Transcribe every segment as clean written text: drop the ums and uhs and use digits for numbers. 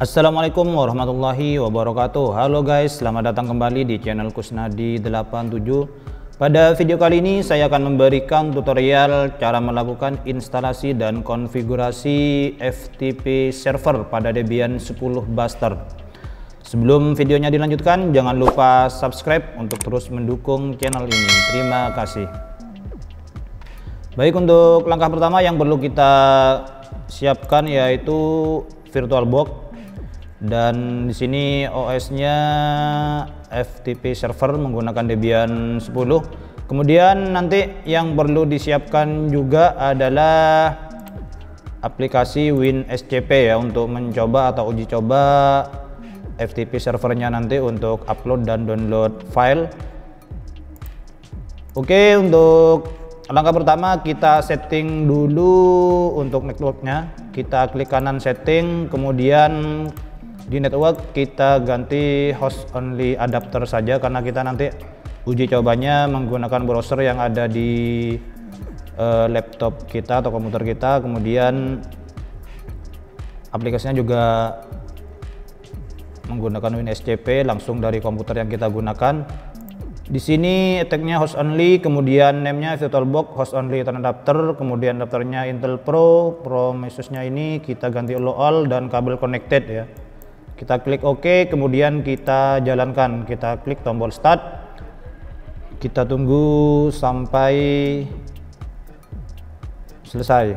Assalamualaikum warahmatullahi wabarakatuh. Halo guys, selamat datang kembali di channel Kusnadi87. Pada video kali ini saya akan memberikan tutorial cara melakukan instalasi dan konfigurasi FTP server pada Debian 10 Buster. Sebelum videonya dilanjutkan, jangan lupa subscribe untuk terus mendukung channel ini. Terima kasih. Baik, untuk langkah pertama yang perlu kita siapkan yaitu VirtualBox. Dan di sini OS-nya FTP server menggunakan Debian 10. Kemudian nanti yang perlu disiapkan juga adalah aplikasi WinSCP ya, untuk mencoba atau uji coba FTP servernya nanti untuk upload dan download file. Oke, untuk langkah pertama kita setting dulu untuk networknya. Kita klik kanan setting, kemudian di network kita ganti host only adapter saja, karena kita nanti uji cobanya menggunakan browser yang ada di laptop kita atau komputer kita. Kemudian aplikasinya juga menggunakan WinSCP langsung dari komputer yang kita gunakan. Di sini tagnya host only, kemudian namenya VirtualBox host only Ethernet adapter, kemudian adapternya Intel Pro, Prometheusnya ini kita ganti all dan kabel connected ya. Kita klik OK, kemudian kita jalankan, kita klik tombol start, kita tunggu sampai selesai.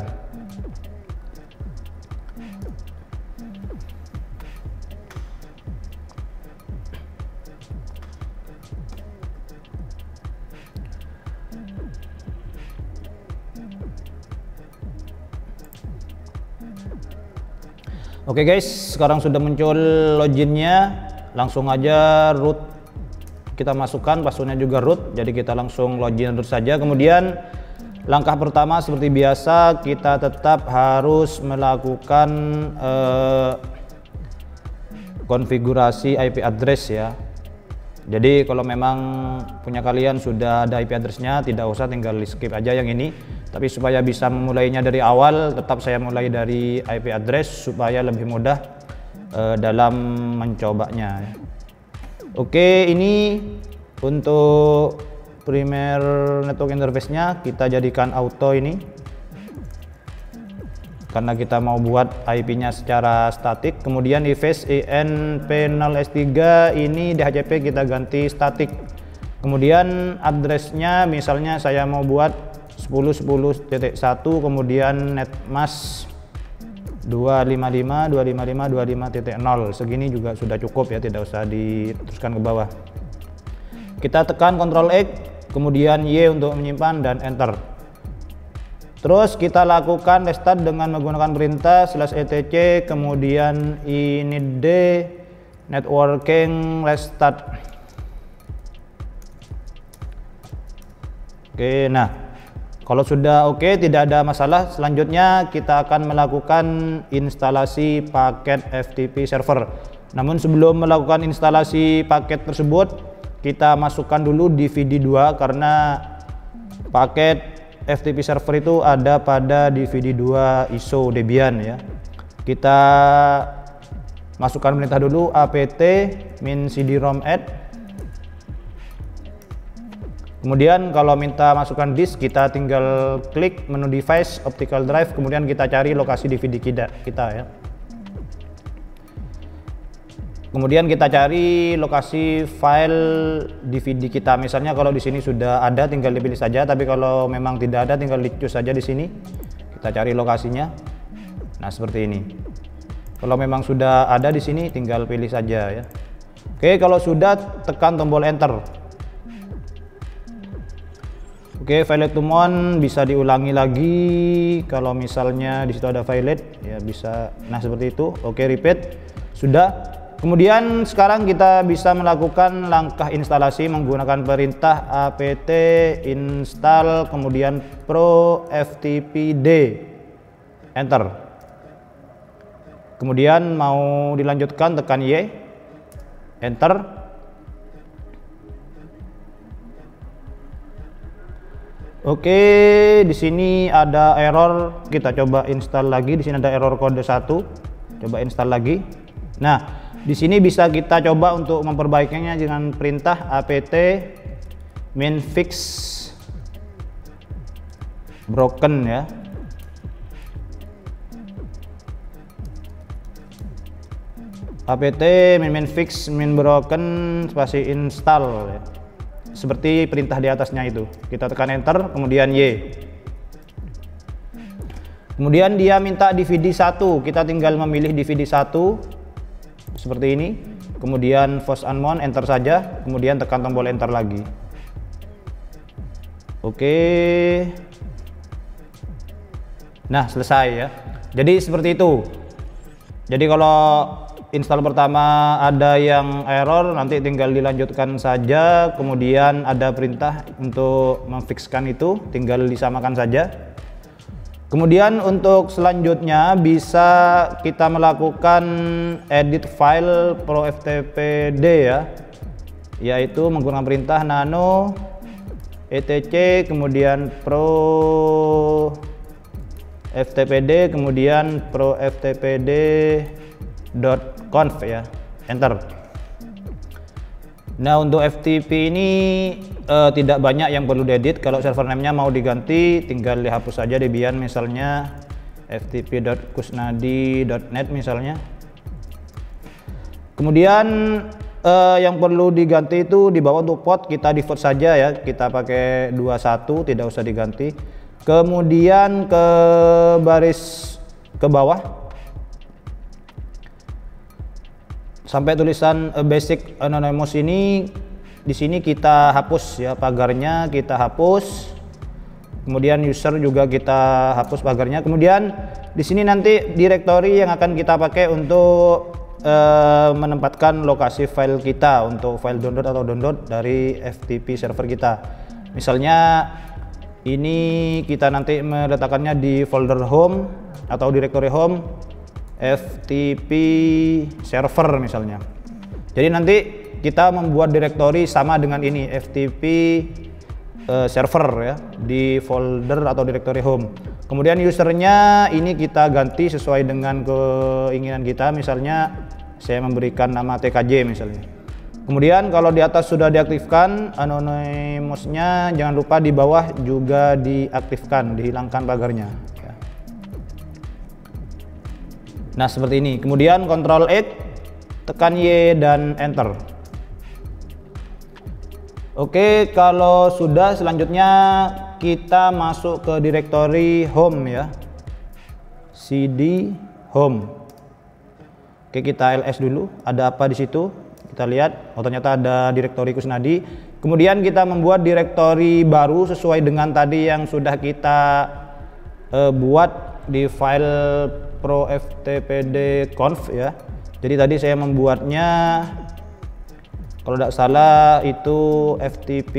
Oke guys, sekarang sudah muncul loginnya. Langsung aja root kita masukkan, passwordnya juga root, jadi kita langsung login root saja. Kemudian langkah pertama seperti biasa, kita tetap harus melakukan konfigurasi IP address ya. Jadi kalau memang punya kalian sudah ada IP addressnya, tidak usah, tinggal di skip aja yang ini. Tapi supaya bisa memulainya dari awal, tetap saya mulai dari IP address supaya lebih mudah dalam mencobanya. Oke, ini untuk primer network interface-nya kita jadikan auto ini, karena kita mau buat IP-nya secara statik. Kemudian device ENP0S3 ini DHCP kita ganti statik. Kemudian address-nya misalnya saya mau buat 10.10.1, kemudian netmask 255.255.25.0, segini juga sudah cukup ya, tidak usah diteruskan ke bawah. Kita tekan Ctrl X, kemudian Y untuk menyimpan dan enter. Terus kita lakukan restart dengan menggunakan perintah /etc, kemudian init networking restart. Oke, nah kalau sudah oke, tidak ada masalah, selanjutnya kita akan melakukan instalasi paket FTP server. Namun sebelum melakukan instalasi paket tersebut, kita masukkan dulu DVD 2, karena paket FTP server itu ada pada DVD 2 ISO Debian ya. Kita masukkan perintah dulu apt min cd-rom add. Kemudian kalau minta masukkan disk, kita tinggal klik menu device optical drive, kemudian kita cari lokasi DVD kita ya. Kemudian kita cari lokasi file DVD kita. Misalnya kalau di sini sudah ada, tinggal dipilih saja, tapi kalau memang tidak ada, tinggal di-choose saja di sini. Kita cari lokasinya. Nah, seperti ini. Kalau memang sudah ada di sini, tinggal pilih saja ya. Oke, kalau sudah, tekan tombol enter. Oke, violate to mount bisa diulangi lagi. Kalau misalnya di situ ada violate ya bisa. Nah, seperti itu. Oke, repeat. Sudah. Kemudian sekarang kita bisa melakukan langkah instalasi menggunakan perintah apt install kemudian pro ftpd. Enter. Kemudian mau dilanjutkan, tekan Y. Enter. Oke, di sini ada error. Kita coba install lagi. Di sini ada error kode 1. Coba install lagi. Nah, di sini bisa kita coba untuk memperbaikinya dengan perintah apt minfix broken ya. Apt minfix broken spasi install ya. Seperti perintah di atasnya itu. Kita tekan enter, kemudian Y. Kemudian dia minta DVD 1, kita tinggal memilih DVD 1 seperti ini. Kemudian force unmount, enter saja, kemudian tekan tombol enter lagi. Oke. Nah, selesai ya. Jadi seperti itu. Jadi kalau install pertama ada yang error, nanti tinggal dilanjutkan saja. Kemudian ada perintah untuk memfixkan itu, tinggal disamakan saja. Kemudian untuk selanjutnya bisa kita melakukan edit file pro ftpd ya, yaitu menggunakan perintah nano etc kemudian pro ftpd kemudian pro ftpd.conf ya, enter. Nah, untuk FTP ini tidak banyak yang perlu diedit. Kalau server name-nya mau diganti, tinggal dihapus saja Debian, misalnya ftp.kusnadi.net misalnya. Kemudian yang perlu diganti itu di bawah untuk port kita default saja ya, kita pakai 21, tidak usah diganti. Kemudian ke baris ke bawah sampai tulisan basic anonymous ini, di sini kita hapus ya pagarnya, kita hapus. Kemudian user juga kita hapus pagarnya. Kemudian di sini nanti direktori yang akan kita pakai untuk menempatkan lokasi file kita untuk file download atau download dari FTP server kita. Misalnya ini kita nanti meletakkannya di folder home atau direktori home FTP server misalnya. Jadi nanti kita membuat direktori sama dengan ini FTP server ya di folder atau direktori home. Kemudian usernya ini kita ganti sesuai dengan keinginan kita, misalnya saya memberikan nama TKJ misalnya. Kemudian kalau di atas sudah diaktifkan anonymousnya, jangan lupa di bawah juga diaktifkan, dihilangkan pagarnya. Nah, seperti ini. Kemudian Ctrl X, tekan Y dan enter. Oke, kalau sudah, selanjutnya kita masuk ke direktori home ya. CD home. Oke, kita ls dulu. Ada apa di situ? Kita lihat. Oh, ternyata ada direktori Kusnadi. Kemudian kita membuat direktori baru sesuai dengan tadi yang sudah kita buat di file pro ftpd.conf ya. Jadi tadi saya membuatnya kalau tidak salah itu FTP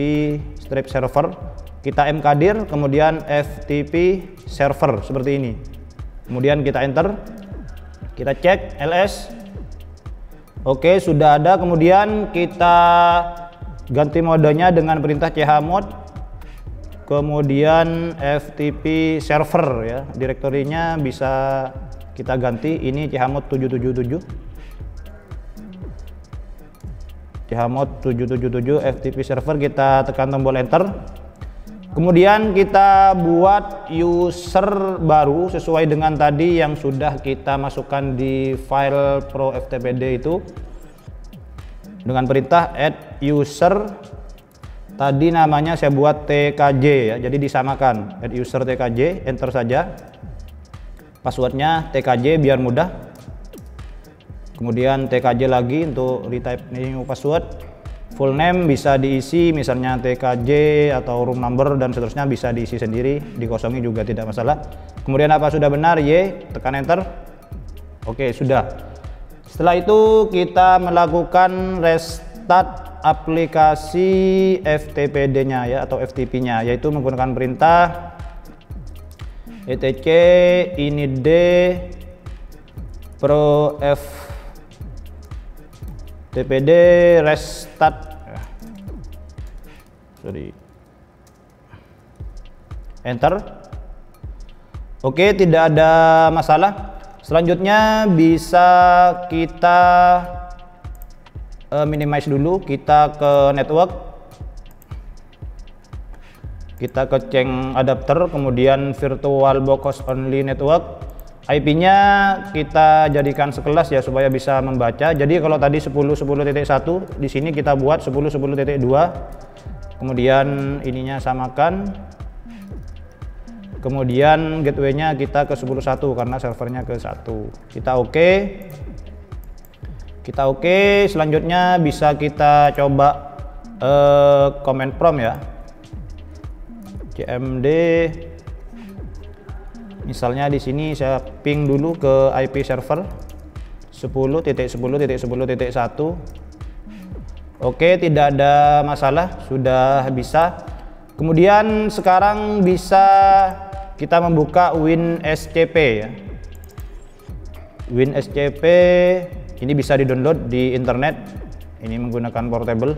strip server, kita mkdir kemudian FTP server seperti ini. Kemudian kita enter, kita cek ls. Oke, sudah ada. Kemudian kita ganti modenya dengan perintah chmod, kemudian FTP server ya, direktorinya bisa kita ganti, ini chmod 777 FTP server, kita tekan tombol enter. Kemudian kita buat user baru sesuai dengan tadi yang sudah kita masukkan di file pro ftpd itu dengan perintah add user. Tadi namanya saya buat TKJ ya, jadi disamakan add user TKJ, enter saja. Passwordnya TKJ biar mudah. Kemudian TKJ lagi untuk retype new password. Full name bisa diisi misalnya TKJ atau room number dan seterusnya bisa diisi sendiri, dikosongi juga tidak masalah. Kemudian apa sudah benar, Y, tekan enter. Oke, sudah. Setelah itu kita melakukan restart aplikasi FTPD-nya ya atau FTP-nya, yaitu menggunakan perintah etc init pro ftpd restart. Enter. Oke, tidak ada masalah. Selanjutnya bisa kita minimize dulu, kita ke network, kita ke change adapter, kemudian virtualbox host only network. IP-nya kita jadikan sekelas ya supaya bisa membaca. Jadi kalau tadi 10.10.1, di sini kita buat 10.10.2. Kemudian ininya samakan. Kemudian gateway-nya kita ke 10.1 karena servernya ke 1. Kita oke. Kita oke. Selanjutnya bisa kita coba command prompt ya. cmd. Misalnya di sini saya ping dulu ke IP server 10.10.10.1. Oke, tidak ada masalah, sudah bisa. Kemudian sekarang bisa kita membuka WinSCP ya. WinSCP ini bisa di-download di internet. Ini menggunakan portable.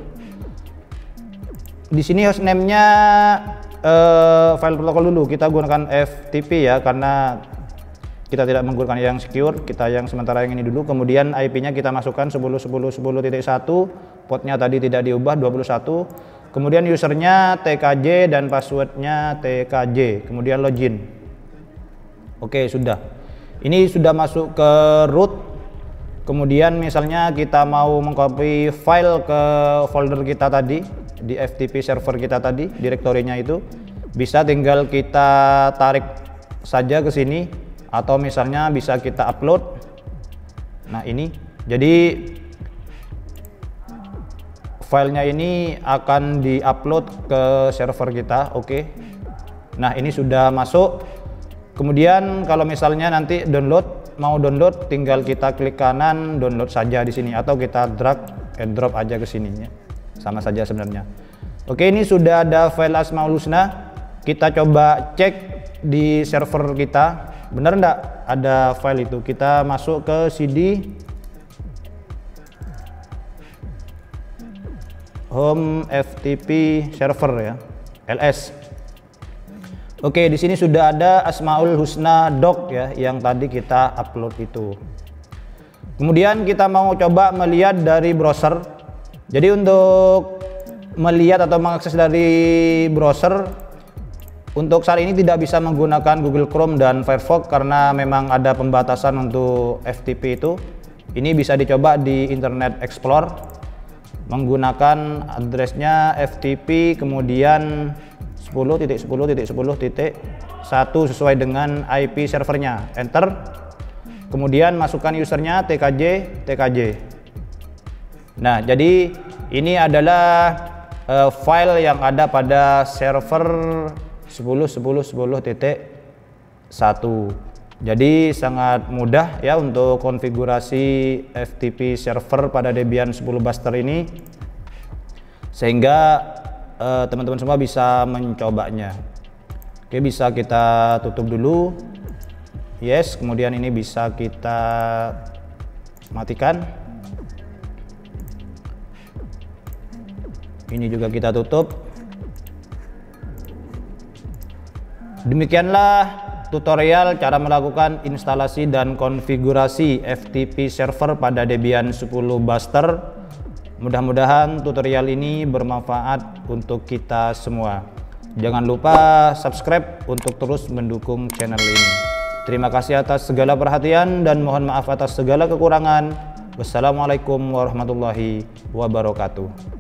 Di sini hostname-nya file protokol dulu, kita gunakan FTP ya karena kita tidak menggunakan yang secure, kita yang sementara yang ini dulu. Kemudian IP-nya kita masukkan 10.10.10.1, portnya tadi tidak diubah 21. Kemudian usernya TKJ dan passwordnya TKJ, kemudian login. Oke, sudah. Ini sudah masuk ke root. Kemudian misalnya kita mau mengcopy file ke folder kita tadi di FTP server kita tadi, direktorinya itu bisa tinggal kita tarik saja ke sini atau misalnya bisa kita upload. Nah, ini jadi filenya ini akan diupload ke server kita. Oke. Nah, ini sudah masuk. Kemudian kalau misalnya nanti mau download tinggal kita klik kanan, download saja di sini atau kita drag and drop aja ke sininya. Sama saja sebenarnya. Oke, ini sudah ada file Asmaul Husna. Kita coba cek di server kita, benar enggak ada file itu. Kita masuk ke CD home FTP server ya, ls. Oke, di sini sudah ada Asmaul Husna doc ya yang tadi kita upload itu. Kemudian kita mau coba melihat dari browser. Jadi untuk melihat atau mengakses dari browser, untuk saat ini tidak bisa menggunakan Google Chrome dan Firefox karena memang ada pembatasan untuk FTP itu. Ini bisa dicoba di Internet Explorer menggunakan addressnya FTP kemudian 10.10.10.1 sesuai dengan IP servernya. Enter. Kemudian masukkan usernya TKJ. Nah, jadi ini adalah file yang ada pada server 10.10.10.1. Jadi sangat mudah ya untuk konfigurasi FTP server pada Debian 10 Buster ini, sehingga teman-teman semua bisa mencobanya. Oke, bisa kita tutup dulu. Yes, kemudian ini bisa kita matikan. Ini juga kita tutup. Demikianlah tutorial cara melakukan instalasi dan konfigurasi FTP server pada Debian 10 Buster. Mudah-mudahan tutorial ini bermanfaat untuk kita semua. Jangan lupa subscribe untuk terus mendukung channel ini. Terima kasih atas segala perhatian dan mohon maaf atas segala kekurangan. Wassalamualaikum warahmatullahi wabarakatuh.